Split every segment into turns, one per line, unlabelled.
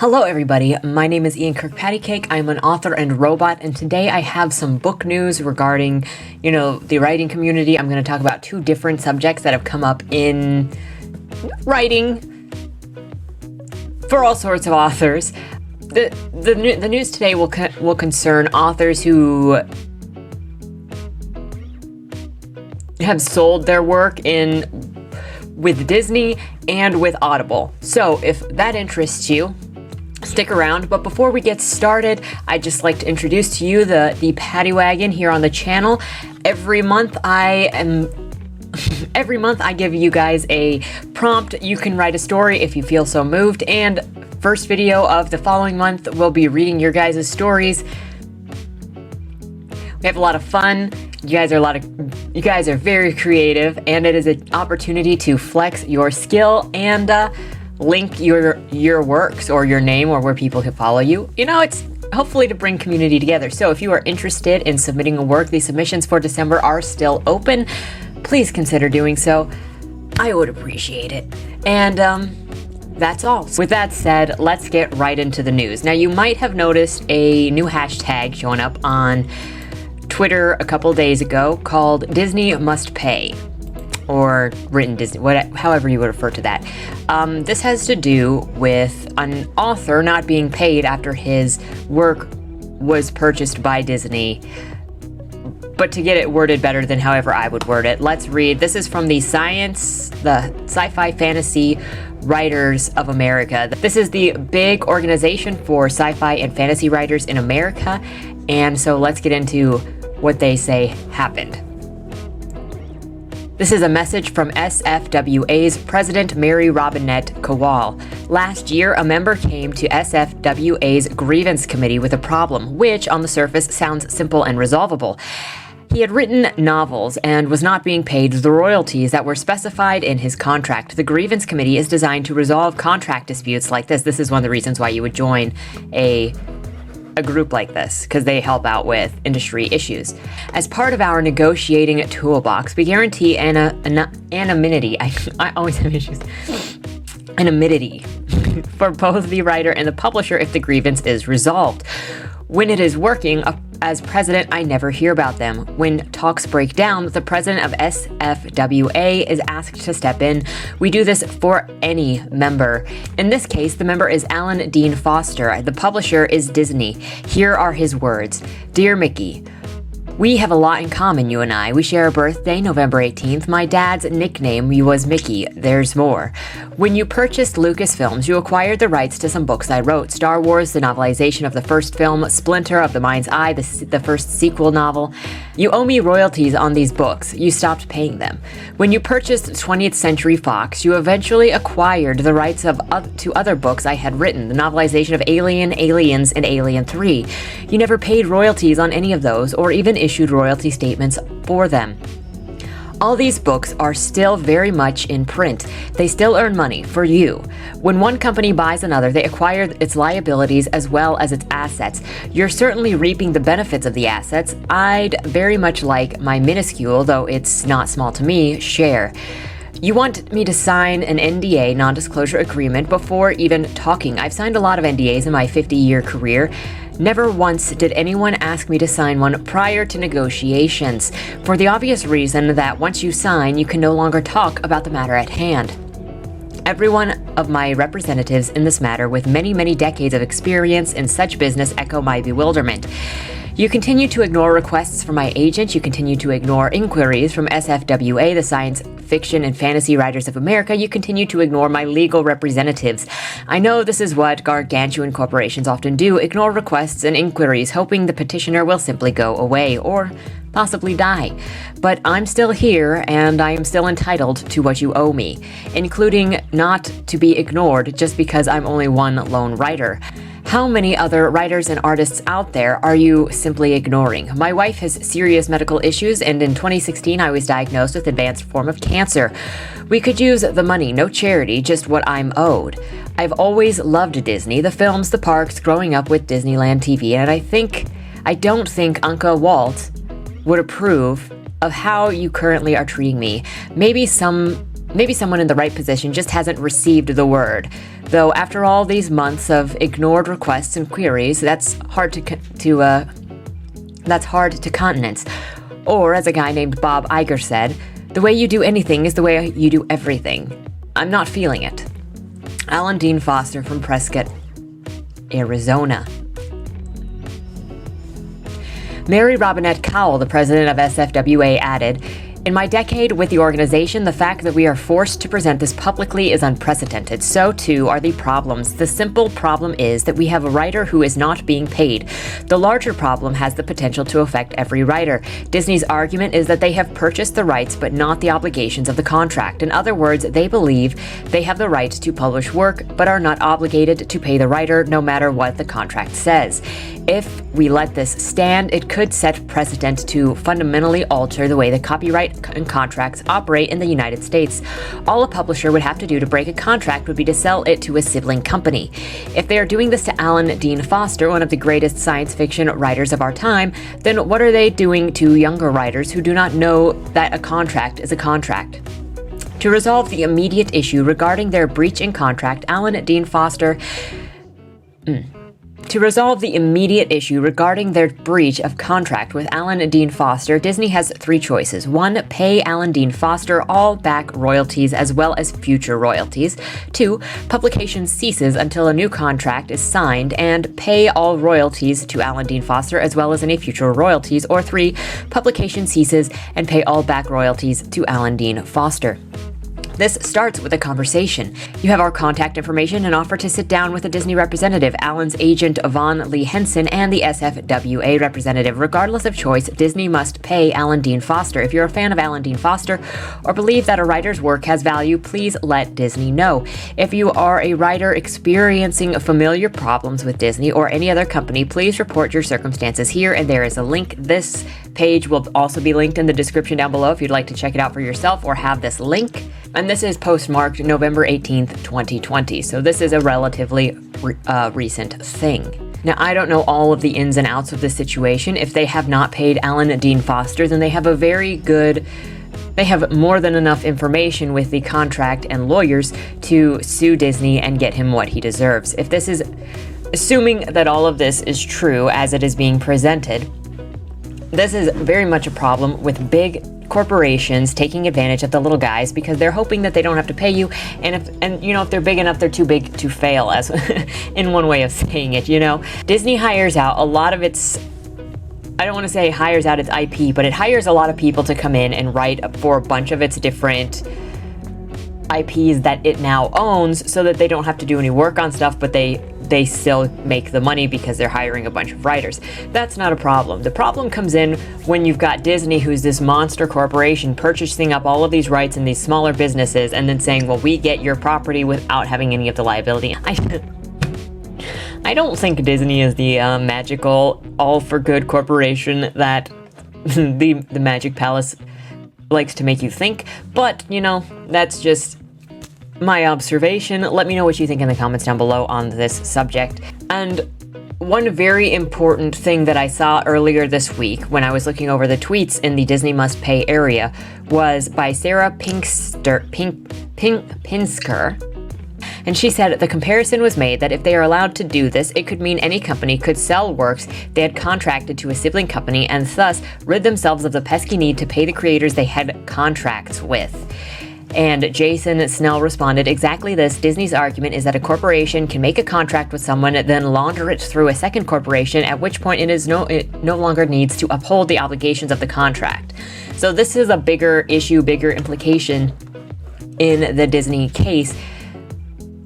Hello everybody, my name is Ian Kirkpatrick. I'm an author and robot, and today I have some book news regarding, the writing community. I'm going to talk about two different subjects that have come up in writing for all sorts of authors. The news today will concern authors who have sold their work with Disney and with Audible. So if that interests you, stick around. But before we get started, I'd just like to introduce to you the Patty Wagon here on the channel. Every month I give you guys a prompt. You can write a story if you feel so moved, and first video of the following month will be reading your guys' stories. We have a lot of fun. You guys are very creative, and it is an opportunity to flex your skill and link your works or your name or where people can follow you. It's hopefully to bring community together. So if you are interested in submitting a work, the submissions for December are still open. Please consider doing so. I would appreciate it. And that's all. With that said, let's get right into the news. Now, you might have noticed a new hashtag showing up on Twitter a couple days ago called Disney Must Pay, or written Disney, however you would refer to that. This has to do with an author not being paid after his work was purchased by Disney. But to get it worded better than however I would word it, let's read. This is from the Sci-Fi Fantasy Writers of America. This is the big organization for sci-fi and fantasy writers in America. And so let's get into what they say happened. This is a message from SFWA's President Mary Robinette Kowal. Last year, a member came to SFWA's grievance committee with a problem, which on the surface sounds simple and resolvable. He had written novels and was not being paid the royalties that were specified in his contract. The grievance committee is designed to resolve contract disputes like this. This is one of the reasons why you would join a group like this, because they help out with industry issues. As part of our negotiating toolbox, we guarantee anonymity. I always have issues. Anonymity for both the writer and the publisher if the grievance is resolved. When it is working, as president, I never hear about them. When talks break down, the president of SFWA is asked to step in. We do this for any member. In this case, the member is Alan Dean Foster. The publisher is Disney. Here are his words. Dear Mickey, we have a lot in common, you and I. We share a birthday, November 18th. My dad's nickname was Mickey. There's more. When you purchased Lucasfilms, you acquired the rights to some books I wrote. Star Wars, the novelization of the first film, Splinter of the Mind's Eye, the first sequel novel. You owe me royalties on these books. You stopped paying them. When you purchased 20th Century Fox, you eventually acquired the rights to other books I had written, the novelization of Alien, Aliens, and Alien 3. You never paid royalties on any of those, or even issued royalty statements for them. All these books are still very much in print. They still earn money for you. When one company buys another, they acquire its liabilities as well as its assets. You're certainly reaping the benefits of the assets. I'd very much like my minuscule, though it's not small to me, share. You want me to sign an NDA, non-disclosure agreement, before even talking. I've signed a lot of NDAs in my 50-year career. Never once did anyone ask me to sign one prior to negotiations, for the obvious reason that once you sign, you can no longer talk about the matter at hand. Every one of my representatives in this matter with many, many decades of experience in such business echo my bewilderment. You continue to ignore requests from my agent. You continue to ignore inquiries from SFWA, the Science Fiction and Fantasy Writers of America. You continue to ignore my legal representatives. I know this is what gargantuan corporations often do, ignore requests and inquiries, hoping the petitioner will simply go away or possibly die. But I'm still here, and I am still entitled to what you owe me, including not to be ignored just because I'm only one lone writer. How many other writers and artists out there are you simply ignoring? My wife has serious medical issues, and in 2016 I was diagnosed with advanced form of cancer. We could use the money, no charity, just what I'm owed. I've always loved Disney, the films, the parks, growing up with Disneyland TV, and I don't think Uncle Walt would approve of how you currently are treating me. Maybe some Maybe someone in the right position just hasn't received the word. Though after all these months of ignored requests and queries, that's hard to countenance. Or, as a guy named Bob Iger said, the way you do anything is the way you do everything. I'm not feeling it. Alan Dean Foster from Prescott, Arizona. Mary Robinette Cowell, the president of SFWA, added, "In my decade with the organization, the fact that we are forced to present this publicly is unprecedented. So, too, are the problems. The simple problem is that we have a writer who is not being paid. The larger problem has the potential to affect every writer. Disney's argument is that they have purchased the rights but not the obligations of the contract. In other words, they believe they have the right to publish work but are not obligated to pay the writer no matter what the contract says. If we let this stand, it could set precedent to fundamentally alter the way the copyright and contracts operate in the United States. All a publisher would have to do to break a contract would be to sell it to a sibling company. If they are doing this to Alan Dean Foster, one of the greatest science fiction writers of our time, then what are they doing to younger writers who do not know that a contract is a contract?" To resolve the immediate issue regarding their breach in contract, Alan Dean Foster To resolve the immediate issue regarding their breach of contract with Alan Dean Foster, Disney has three choices. 1. Pay Alan Dean Foster all back royalties as well as future royalties. 2. Publication ceases until a new contract is signed and pay all royalties to Alan Dean Foster as well as any future royalties. Or 3. Publication ceases and pay all back royalties to Alan Dean Foster. This starts with a conversation. You have our contact information and offer to sit down with a Disney representative, Alan's agent Yvonne Lee Henson, and the SFWA representative. Regardless of choice, Disney must pay Alan Dean Foster. If you're a fan of Alan Dean Foster or believe that a writer's work has value, please let Disney know. If you are a writer experiencing familiar problems with Disney or any other company, please report your circumstances here, and there is a link. This page will also be linked in the description down below if you'd like to check it out for yourself or have this link. And this is postmarked November 18th, 2020. So this is a relatively recent thing. Now, I don't know all of the ins and outs of the situation. If they have not paid Alan Dean Foster, then they have more than enough information with the contract and lawyers to sue Disney and get him what he deserves. If this is, assuming that all of this is true as it is being presented, this is very much a problem with big corporations taking advantage of the little guys because they're hoping that they don't have to pay you, and if they're big enough, they're too big to fail, as in one way of saying it. Disney hires out a lot of its, I don't want to say hires out its IP, but it hires a lot of people to come in and write for a bunch of its different IPs that it now owns, so that they don't have to do any work on stuff, but they still make the money because they're hiring a bunch of writers. That's not a problem. The problem comes in when you've got Disney, who's this monster corporation, purchasing up all of these rights in these smaller businesses and then saying, well, we get your property without having any of the liability. I don't think Disney is the magical, all-for-good corporation that the Magic Palace likes to make you think, but, that's just my observation. Let me know what you think in the comments down below on this subject. And one very important thing that I saw earlier this week when I was looking over the tweets in the Disney Must Pay area was by Sarah Pinsker. And she said the comparison was made that if they are allowed to do this, it could mean any company could sell works they had contracted to a sibling company and thus rid themselves of the pesky need to pay the creators they had contracts with. And Jason Snell responded, exactly this. Disney's argument is that a corporation can make a contract with someone, then launder it through a second corporation, at which point it no longer needs to uphold the obligations of the contract. So this is a bigger issue, bigger implication in the Disney case,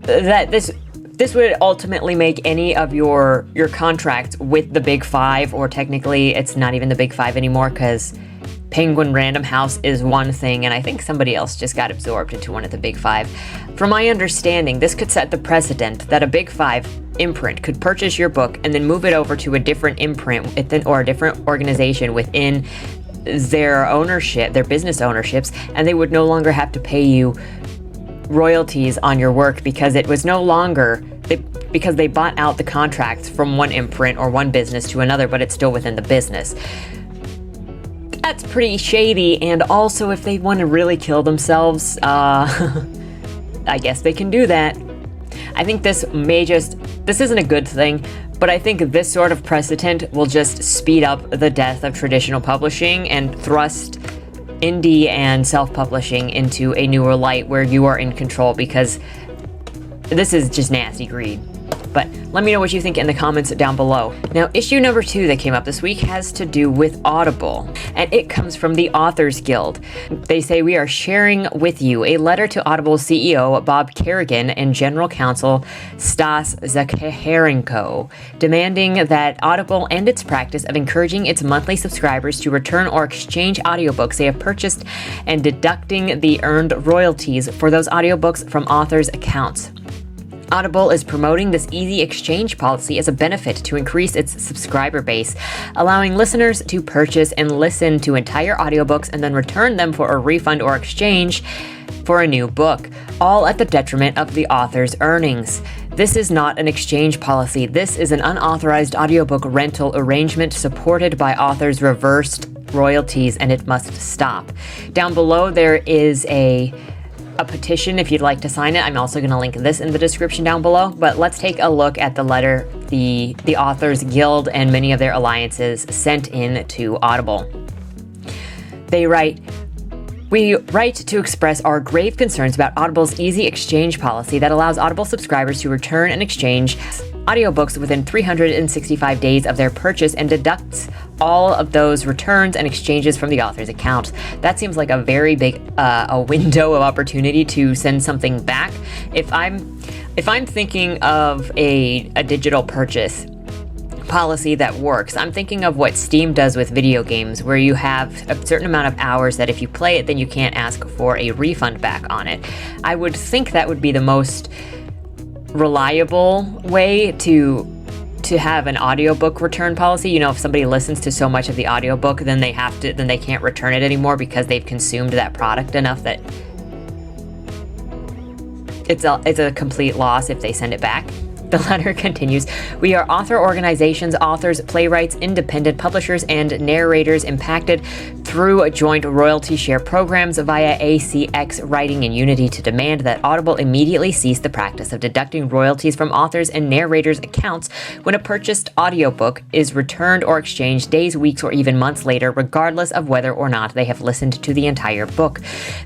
that this would ultimately make any of your contracts with the Big Five, or technically it's not even the Big Five anymore because Penguin Random House is one thing, and I think somebody else just got absorbed into one of the Big Five. From my understanding, this could set the precedent that a Big Five imprint could purchase your book and then move it over to a different imprint or a different organization within their ownership, their business ownerships, and they would no longer have to pay you royalties on your work because it was no longer because they bought out the contracts from one imprint or one business to another, but it's still within the business. That's pretty shady, and also if they want to really kill themselves, I guess they can do that. I think this isn't a good thing, but I think this sort of precedent will just speed up the death of traditional publishing and thrust indie and self-publishing into a newer light where you are in control, because this is just nasty greed. But let me know what you think in the comments down below. Now, issue number 2 that came up this week has to do with Audible, and it comes from the Authors Guild. They say, we are sharing with you a letter to Audible CEO Bob Kerrigan and General Counsel Stas Zakharenko, demanding that Audible end its practice of encouraging its monthly subscribers to return or exchange audiobooks they have purchased and deducting the earned royalties for those audiobooks from authors' accounts. Audible is promoting this easy exchange policy as a benefit to increase its subscriber base, allowing listeners to purchase and listen to entire audiobooks and then return them for a refund or exchange for a new book, all at the detriment of the author's earnings. This is not an exchange policy. This is an unauthorized audiobook rental arrangement supported by authors' reversed royalties, and it must stop. Down below, there is a petition if you'd like to sign it. I'm also going to link this in the description down below, but let's take a look at the letter the Authors Guild and many of their alliances sent in to Audible. They write, we write to express our grave concerns about Audible's easy exchange policy that allows Audible subscribers to return and exchange audiobooks within 365 days of their purchase and deducts all of those returns and exchanges from the author's account. That seems like a very big a window of opportunity to send something back. If I'm thinking of a digital purchase policy that works, I'm thinking of what Steam does with video games, where you have a certain amount of hours that if you play it, then you can't ask for a refund back on it. I would think that would be the most reliable way to have an audiobook return policy. You know, if somebody listens to so much of the audiobook, then they can't return it anymore because they've consumed that product enough that it's a complete loss if they send it back. The letter continues, we are author organizations, authors, playwrights, independent publishers, and narrators impacted through joint royalty share programs via ACX writing in unity to demand that Audible immediately cease the practice of deducting royalties from authors and narrators' accounts when a purchased audiobook is returned or exchanged days, weeks, or even months later, regardless of whether or not they have listened to the entire book.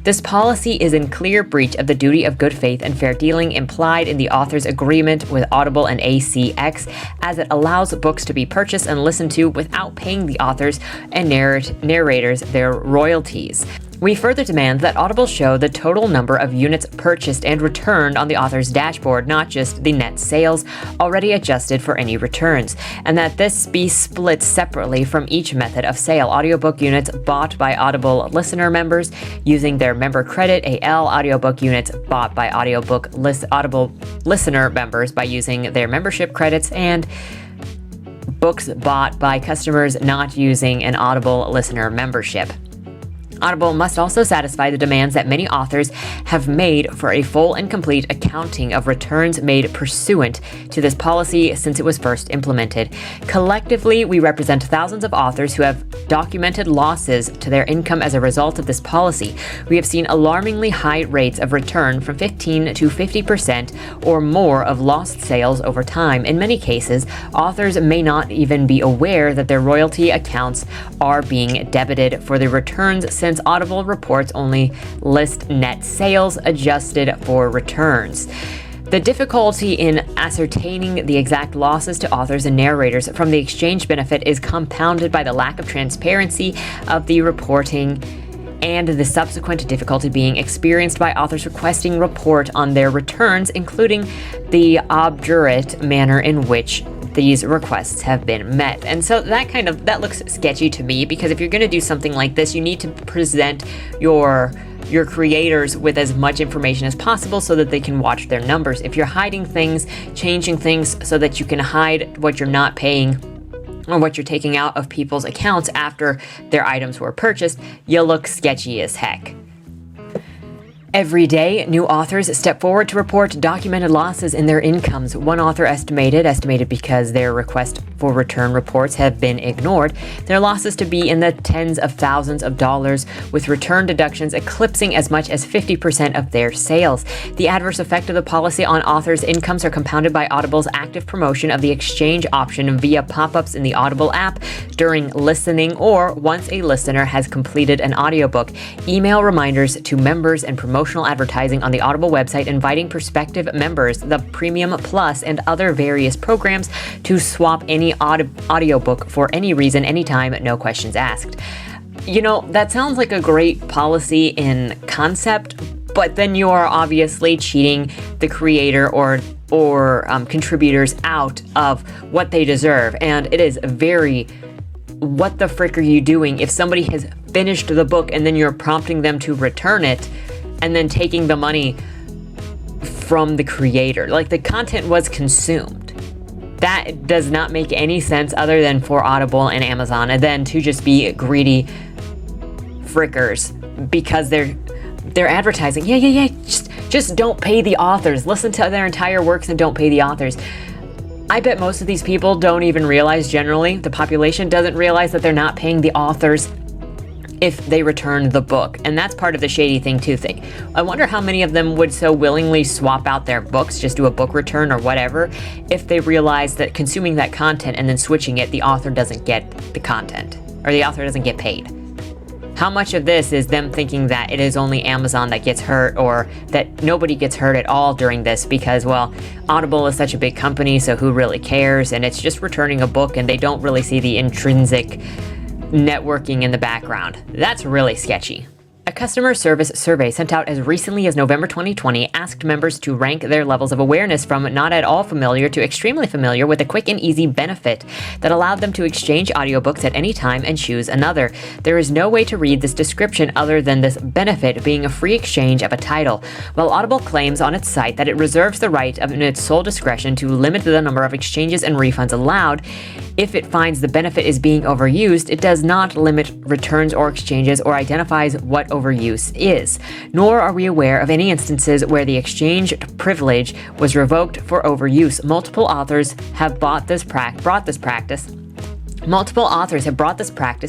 This policy is in clear breach of the duty of good faith and fair dealing implied in the author's agreement with Audible and ACX, as it allows books to be purchased and listened to without paying the authors and narrators their royalties. We further demand that Audible show the total number of units purchased and returned on the author's dashboard, not just the net sales already adjusted for any returns, and that this be split separately from each method of sale. Audiobook units bought by Audible listener members using their member credit, AL audiobook units bought by Audible listener members by using their membership credits, and books bought by customers not using an Audible listener membership. Audible must also satisfy the demands that many authors have made for a full and complete accounting of returns made pursuant to this policy since it was first implemented. Collectively, we represent thousands of authors who have documented losses to their income as a result of this policy. We have seen alarmingly high rates of return from 15 to 50% or more of lost sales over time. In many cases, authors may not even be aware that their royalty accounts are being debited for the returns, since Audible reports only list net sales adjusted for returns. The difficulty in ascertaining the exact losses to authors and narrators from the exchange benefit is compounded by the lack of transparency of the reporting and the subsequent difficulty being experienced by authors requesting report on their returns, including the obdurate manner in which these requests have been met. And so that looks sketchy to me, because if you're going to do something like this, you need to present your creators with as much information as possible so that they can watch their numbers. If you're hiding things, changing things so that you can hide what you're not paying or what you're taking out of people's accounts after their items were purchased, you look sketchy as heck. Every day, new authors step forward to report documented losses in their incomes. One author estimated because their request for return reports have been ignored, their losses to be in the tens of thousands of dollars, with return deductions eclipsing as much as 50% of their sales. The adverse effect of the policy on authors' incomes are compounded by Audible's active promotion of the exchange option via pop-ups in the Audible app during listening or once a listener has completed an audiobook. Email reminders to members and promotional advertising on the Audible website inviting prospective members, the Premium Plus, and other various programs to swap any audiobook for any reason, anytime, no questions asked. You know, that sounds like a great policy in concept, but then you are obviously cheating the creator or contributors out of what they deserve. And it is very, what the frick are you doing if somebody has finished the book and then you're prompting them to return it and then taking the money from the creator? Like, the content was consumed. That does not make any sense other than for Audible and Amazon, and then to just be greedy frickers because they're advertising. Yeah. Just don't pay the authors. Listen to their entire works and don't pay the authors. I bet most of these people don't even realize, generally, the population doesn't realize that they're not paying the authors if they return the book. And that's part of the shady thing too. I wonder how many of them would so willingly swap out their books, just do a book return or whatever, if they realize that consuming that content and then switching it, the author doesn't get the content, or the author doesn't get paid. How much of this is them thinking that it is only Amazon that gets hurt, or that nobody gets hurt at all during this because, well, Audible is such a big company, so who really cares? And it's just returning a book and they don't really see the intrinsic networking in the background. That's really sketchy. A customer service survey sent out as recently as November 2020 asked members to rank their levels of awareness from not at all familiar to extremely familiar with a quick and easy benefit that allowed them to exchange audiobooks at any time and choose another. There is no way to read this description other than this benefit being a free exchange of a title. While Audible claims on its site that it reserves the right in its sole discretion to limit the number of exchanges and refunds allowed, if it finds the benefit is being overused, it does not limit returns or exchanges or identifies what overuse is. Nor are we aware of any instances where the exchange privilege was revoked for overuse. Multiple authors have brought this practice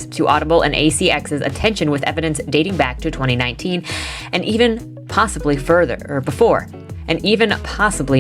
to Audible and ACX's attention with evidence dating back to 2019 and even possibly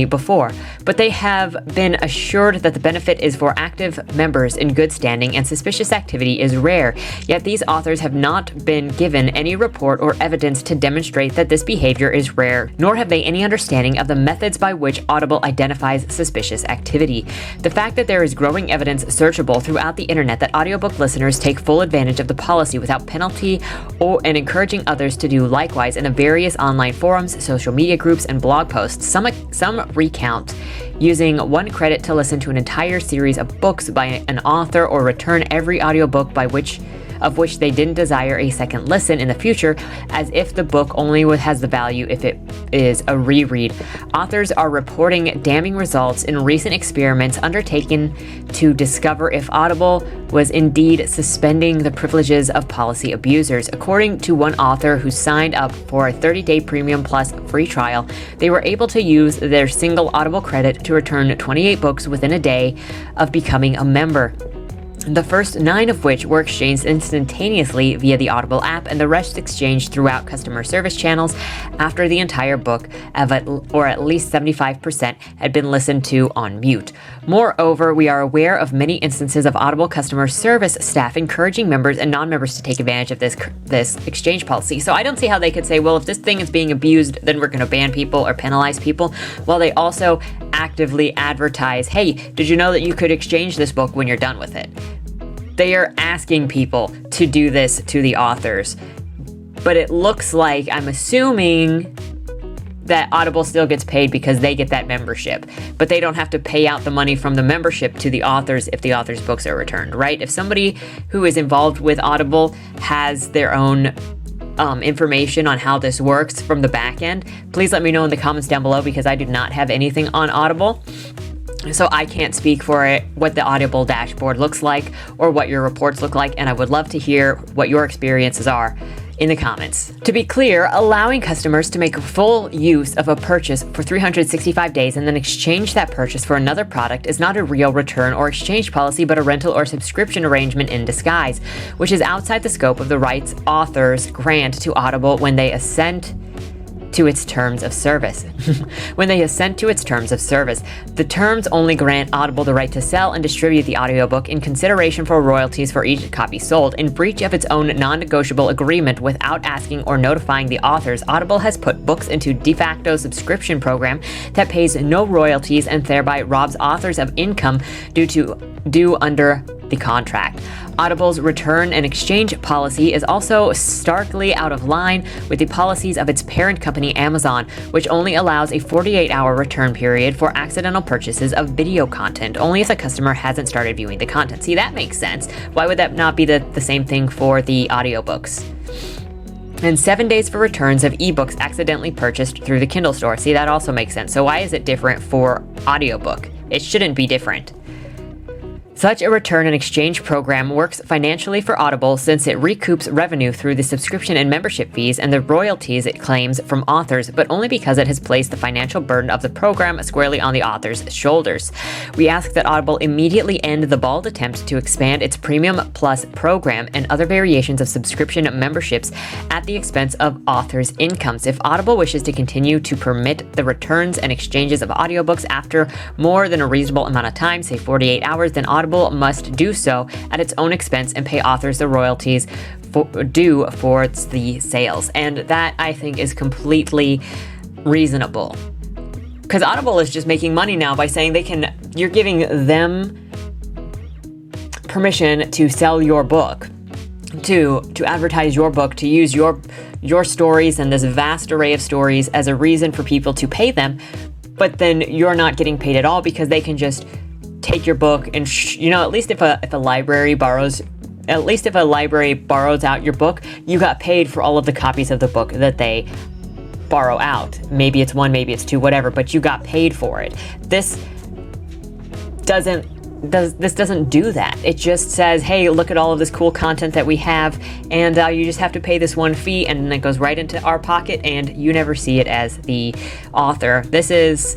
before, but they have been assured that the benefit is for active members in good standing and suspicious activity is rare. Yet these authors have not been given any report or evidence to demonstrate that this behavior is rare, nor have they any understanding of the methods by which Audible identifies suspicious activity. The fact that there is growing evidence searchable throughout the internet that audiobook listeners take full advantage of the policy without penalty and encouraging others to do likewise in the various online forums, social media groups, and blog posts. Some recount using 1 credit to listen to an entire series of books by an author or return every audiobook of which they didn't desire a second listen in the future, as if the book only has the value if it is a reread. Authors are reporting damning results in recent experiments undertaken to discover if Audible was indeed suspending the privileges of policy abusers. According to one author who signed up for a 30-day Premium Plus free trial, they were able to use their single Audible credit to return 28 books within a day of becoming a member. The first 9 of which were exchanged instantaneously via the Audible app, and the rest exchanged throughout customer service channels after the entire book, or at least 75%, had been listened to on mute. Moreover, we are aware of many instances of Audible customer service staff encouraging members and non-members to take advantage of this exchange policy. So I don't see how they could say, well, if this thing is being abused, then we're going to ban people or penalize people, while they also actively advertise, hey, did you know that you could exchange this book when you're done with it? They are asking people to do this to the authors. But it looks like, I'm assuming, that Audible still gets paid because they get that membership. But they don't have to pay out the money from the membership to the authors if the author's books are returned, right? If somebody who is involved with Audible has their own information on how this works from the back end, please let me know in the comments down below, because I do not have anything on Audible. So I can't speak for it, what the Audible dashboard looks like or what your reports look like, and I would love to hear what your experiences are in the comments. To be clear, allowing customers to make full use of a purchase for 365 days and then exchange that purchase for another product is not a real return or exchange policy, but a rental or subscription arrangement in disguise, which is outside the scope of the rights authors grant to Audible when they assent to its terms of service. When they assent to its terms of service, the terms only grant Audible the right to sell and distribute the audiobook in consideration for royalties for each copy sold. In breach of its own non-negotiable agreement without asking or notifying the authors, Audible has put books into de facto subscription program that pays no royalties and thereby robs authors of income due under the contract. Audible's return and exchange policy is also starkly out of line with the policies of its parent company Amazon, which only allows a 48-hour return period for accidental purchases of video content, only if the customer hasn't started viewing the content. See, that makes sense. Why would that not be the same thing for the audiobooks? And 7 days for returns of ebooks accidentally purchased through the Kindle store. See, that also makes sense. So why is it different for audiobook? It shouldn't be different. Such a return and exchange program works financially for Audible since it recoups revenue through the subscription and membership fees and the royalties it claims from authors, but only because it has placed the financial burden of the program squarely on the author's shoulders. We ask that Audible immediately end the bald attempt to expand its Premium Plus program and other variations of subscription memberships at the expense of authors' incomes. If Audible wishes to continue to permit the returns and exchanges of audiobooks after more than a reasonable amount of time, say 48 hours, then Audible must do so at its own expense and pay authors the royalties due for the sales. And that, I think, is completely reasonable. Because Audible is just making money now by saying you're giving them permission to sell your book, to advertise your book, to use your stories and this vast array of stories as a reason for people to pay them, but then you're not getting paid at all because they can just take your book and at least if a library borrows out your book, you got paid for all of the copies of the book that they borrow out. Maybe it's one, maybe it's two, whatever, but you got paid for it. This doesn't do that. It just says, hey, look at all of this cool content that we have, and you just have to pay this one fee, and then it goes right into our pocket, and you never see it as the author. This is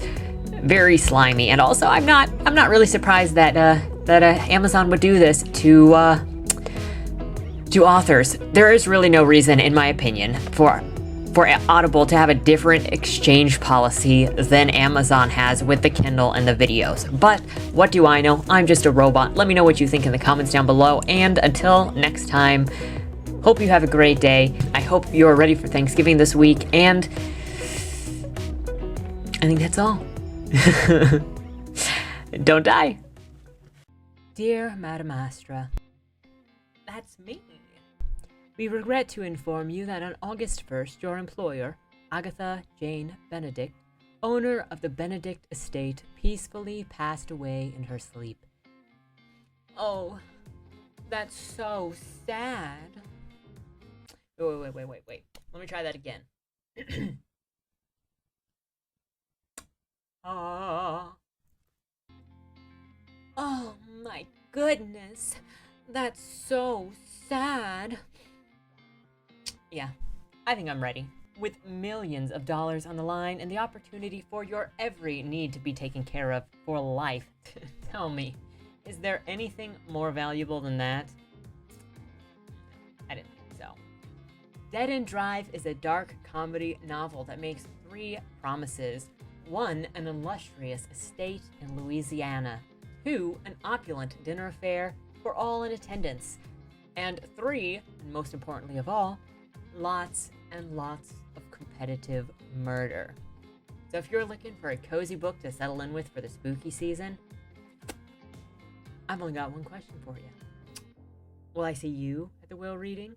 very slimy, and also I'm not really surprised that Amazon would do this to authors. There is really no reason, in my opinion, for Audible to have a different exchange policy than Amazon has with the Kindle and the videos. But what do I know? I'm just a robot. Let me know what you think in the comments down below, and until next time, hope you have a great day. I hope you're ready for Thanksgiving this week, and I think that's all. Don't die. Dear Madam Astra, that's me. We regret to inform you that on August 1st, your employer, Agatha Jane Benedict, owner of the Benedict estate, peacefully passed away in her sleep. Oh, that's so sad. Wait. Let me try that again. Oh my goodness, that's so sad. Yeah, I think I'm ready. With millions of dollars on the line and the opportunity for your every need to be taken care of for life, tell me, is there anything more valuable than that? I didn't think so. Dead End Drive is a dark comedy novel that makes 3 promises. 1, an illustrious estate in Louisiana. 2, an opulent dinner affair for all in attendance. And 3, and most importantly of all, lots and lots of competitive murder. So if you're looking for a cozy book to settle in with for the spooky season, I've only got one question for you. Will I see you at the will reading?